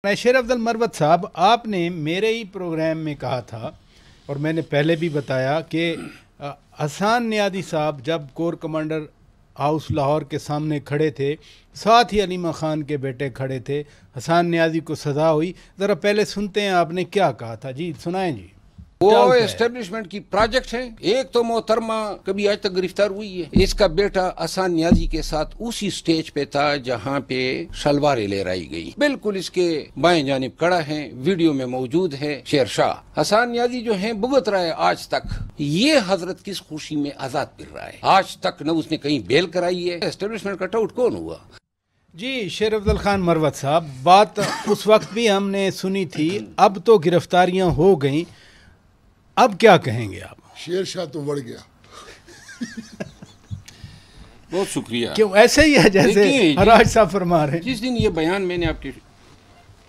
शेर अफजल मरवत साहब, आपने मेरे ही प्रोग्राम में कहा था और मैंने पहले भी बताया कि हसन नियाज़ी साहब जब कोर कमांडर हाउस लाहौर के सामने खड़े थे, साथ ही अलीमा खान के बेटे खड़े थे, हसन नियाज़ी को सज़ा हुई। ज़रा पहले सुनते हैं आपने क्या कहा था। जी सुनाएं जी। वो एस्टेब्लिशमेंट की प्रोजेक्ट है। एक तो मोहतरमा कभी आज तक गिरफ्तार हुई है, इसका बेटा हसन नियाज़ी के साथ उसी स्टेज पे था जहाँ पे शलवारें लहराई गई, बिल्कुल इसके बाएं जानिब खड़ा है, वीडियो में मौजूद है शेर शाह। हसन नियाज़ी जो है भुगत रहा है आज तक। ये हजरत किस खुशी में आजाद फिर रहा है, आज तक न उसने कहीं बेल कराई है। एस्टेब्लिशमेंट का टाउट कौन हुआ? जी शेर अफजल खान मरवत साहब, बात उस वक्त भी हमने सुनी थी, अब तो गिरफ्तारियां हो गई, अब क्या कहेंगे आप? शेर शाह तो बढ़ गया। बहुत शुक्रिया। क्यों ऐसे ही है जैसे हराज साहब फरमा रहे हैं? जिस दिन ये बयान मैंने आपके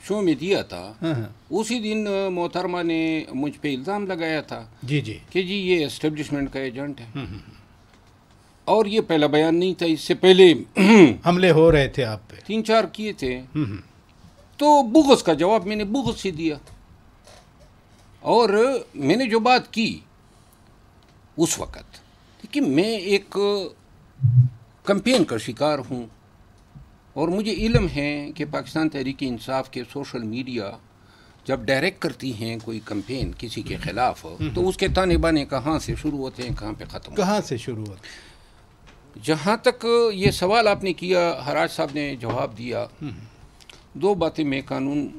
शो में दिया था, उसी दिन मोहतरमा ने मुझ पे इल्ज़ाम लगाया था जी कि जी ये एस्टेब्लिशमेंट का एजेंट है। और ये पहला बयान नहीं था, इससे पहले हमले हो रहे थे आप पे, 3-4 किए थे। तो बुग़्ज़ का जवाब मैंने बुग़्ज़ से दिया। और मैंने जो बात की उस वक़्त कि मैं एक कैंपेन का शिकार हूँ और मुझे इल्म है कि पाकिस्तान तहरीक इंसाफ के सोशल मीडिया जब डायरेक्ट करती हैं कोई कैंपेन किसी के ख़िलाफ़, तो उसके ताने बाने कहाँ से शुरू होते हैं, कहाँ पे ख़त्म, कहाँ से शुरू होते हैं। जहाँ तक ये सवाल आपने किया, हराज साहब ने जवाब दिया। दो बातें मैं कानून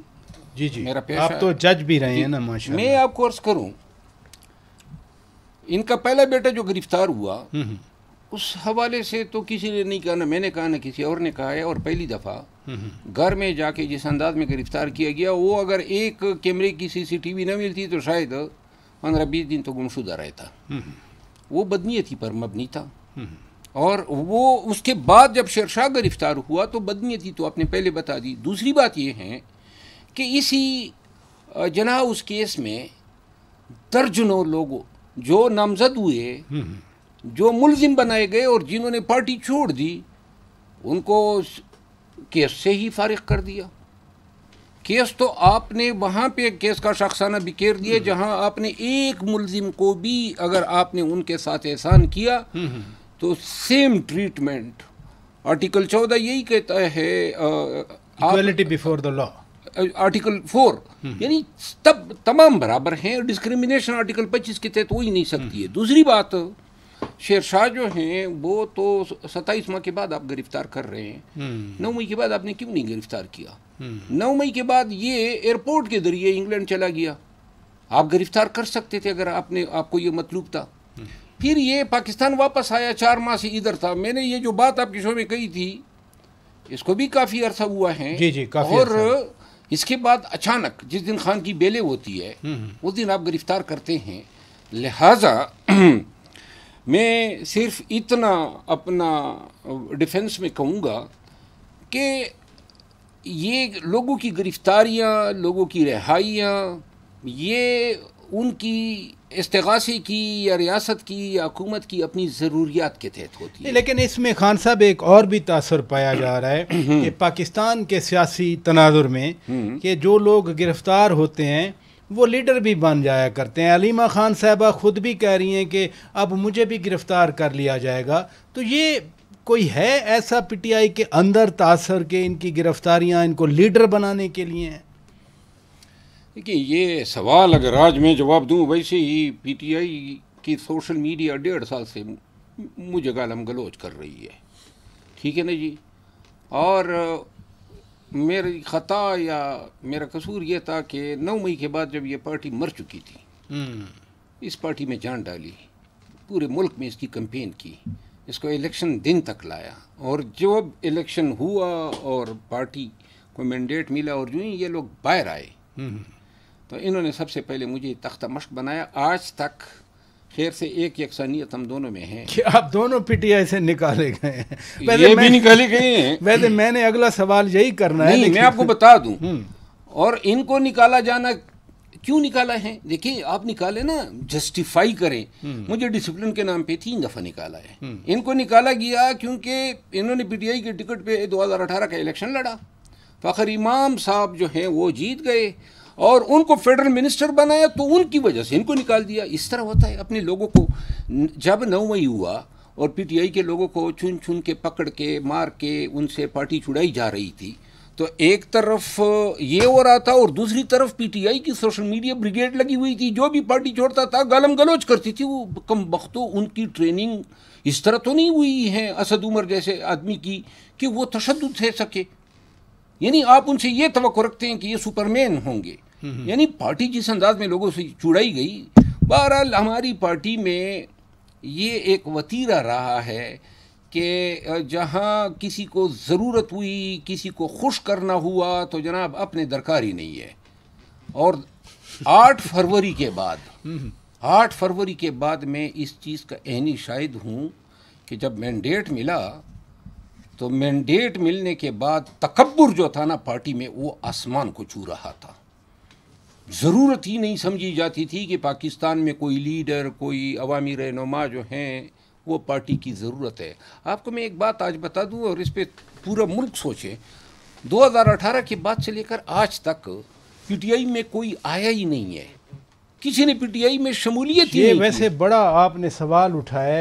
जी मेरा पेशा, आप तो जज भी रहे हैं ना माशाल्लाह। मैं आपको अर्ज करूं, इनका पहला बेटा जो गिरफ्तार हुआ उस हवाले से तो किसी ने नहीं कहा, ना मैंने कहा, ना किसी और ने कहा है। और पहली दफ़ा घर में जाके जिस अंदाज में गिरफ्तार किया गया, वो अगर एक कैमरे की CCTV न मिलती तो शायद 15-20 दिन तो गुमशुदा रहता। वो बदनीयती पर मबनी था। और वो उसके बाद जब शेरशाह गिरफ्तार हुआ तो बदनीयती तो आपने पहले बता दी। दूसरी बात ये है कि इसी जना उस केस में दर्जनों लोग जो नामजद हुए, जो मुलजिम बनाए गए और जिन्होंने पार्टी छोड़ दी, उनको केस से ही फारिग कर दिया। केस तो आपने वहाँ पे केस का शख्साना बिखेर दिया, जहाँ आपने एक मुलजिम को भी अगर आपने उनके साथ एहसान किया तो सेम ट्रीटमेंट। आर्टिकल 14 यही कहता है, equality before the law. Article 4 यानी तब तमाम बराबर हैं। डिस्क्रिमिनेशन आर्टिकल 25 के तहत हो ही नहीं सकती है। दूसरी बात, शेरशाह जो हैं वो तो 27 माह के बाद आप गिरफ्तार कर रहे हैं। 9 मई के बाद आपने क्यों नहीं गिरफ्तार किया? 9 मई के बाद ये एयरपोर्ट के जरिए इंग्लैंड चला गया, आप गिरफ्तार कर सकते थे अगर आपको ये मतलूब था। फिर ये पाकिस्तान वापस आया, 4 माह से इधर था। मैंने ये जो बात आपके शो में कही थी, इसको भी काफ़ी अरसा हुआ है। जी काफी। और इसके बाद अचानक जिस दिन खान की बेले होती है उस दिन आप गिरफ्तार करते हैं। लिहाजा मैं सिर्फ इतना अपना डिफेंस में कहूँगा कि ये लोगों की गिरफ्तारियाँ, लोगों की रिहाइयाँ, ये उनकी इस्तिगासे की या रियासत की या हुकूमत की अपनी ज़रूरियात के तहत होती है। लेकिन इसमें खान साहब एक और भी तासर पाया जा रहा है कि पाकिस्तान के सियासी तनाजुर में कि जो लोग गिरफ्तार होते हैं वो लीडर भी बन जाया करते हैं। अलीमा खान साहबा खुद भी कह रही हैं कि अब मुझे भी गिरफ्तार कर लिया जाएगा। तो ये कोई है ऐसा PTI के अंदर तासर के इनकी गिरफ्तारियाँ इनको लीडर बनाने के लिए हैं? देखिए, ये सवाल अगर आज मैं जवाब दूं, वैसे ही PTI की सोशल मीडिया 1.5 साल से मुझे गालम गलोच कर रही है, ठीक है ना जी। और मेरी ख़ता या मेरा कसूर ये था कि 9 मई के बाद जब ये पार्टी मर चुकी थी, इस पार्टी में जान डाली, पूरे मुल्क में इसकी कैंपेन की, इसको इलेक्शन दिन तक लाया, और जब इलेक्शन हुआ और पार्टी को मैंडेट मिला और यूँ ही ये लोग बाहर आए तो इन्होंने सबसे पहले मुझे तख्ता मश्क बनाया। आज तक खैर से एक यकसानियत हम दोनों में है कि आप दोनों PTI से निकाले गए हैं। ये भी निकाले गए हैं। वैसे मैंने अगला सवाल यही करना है। नहीं, मैं आपको बता दूं, और इनको निकाला जाना क्यों निकाला है? देखिए, आप निकाले ना, जस्टिफाई करें। मुझे डिसिप्लिन के नाम पे 3 दफ़ा निकाला है। इनको निकाला गया क्योंकि इन्होंने PTI के टिकट पे 2018 का इलेक्शन लड़ा, فخر امام صاحب جو ہیں وہ جیت گئے اور ان کو فیڈرل منسٹر بنایا تو ان کی وجہ سے ان کو نکال دیا. اس طرح ہوتا ہے اپنے لوگوں کو. جب 9 مئی ہوا اور پی ٹی آئی کے لوگوں کو چن چن کے پکڑ کے مار کے ان سے پارٹی چھڑائی جا رہی تھی تو ایک طرف یہ ہو رہا تھا اور دوسری طرف پی ٹی آئی کی سوشل میڈیا بریگیڈ لگی ہوئی تھی. جو بھی پارٹی چھوڑتا تھا گالم گلوچ کرتی تھی. وہ کم بختوں ان کی ٹریننگ اس طرح تو نہیں ہوئی ہے اسد عمر جیسے آدمی کی کہ وہ تشدد سے سکے. یعنی آپ ان سے یہ توقع رکھتے ہیں کہ یہ سپرمین ہوں گے. یعنی پارٹی جس انداز میں لوگوں سے چھڑائی گئی. بہرحال ہماری پارٹی میں یہ ایک وتیرہ رہا ہے کہ جہاں کسی کو ضرورت ہوئی کسی کو خوش کرنا ہوا تو جناب اپنے درکار ہی نہیں ہے. اور 8 فروری کے بعد میں اس چیز کا عینی شاہد ہوں کہ جب مینڈیٹ ملا تو مینڈیٹ ملنے کے بعد تکبر جو تھا نا پارٹی میں وہ آسمان کو چھو رہا تھا. ضرورت ہی نہیں سمجھی جاتی تھی کہ پاکستان میں کوئی لیڈر کوئی عوامی رہنما جو ہیں وہ پارٹی کی ضرورت ہے. آپ کو میں ایک بات آج بتا دوں اور اس پہ پورا ملک سوچے. 2018 کے بعد سے لے کر آج تک پی ٹی آئی میں کوئی آیا ہی نہیں ہے. کسی نے پی ٹی آئی میں شمولیت ہی نہیں کی. ویسے بڑا آپ نے سوال اٹھایا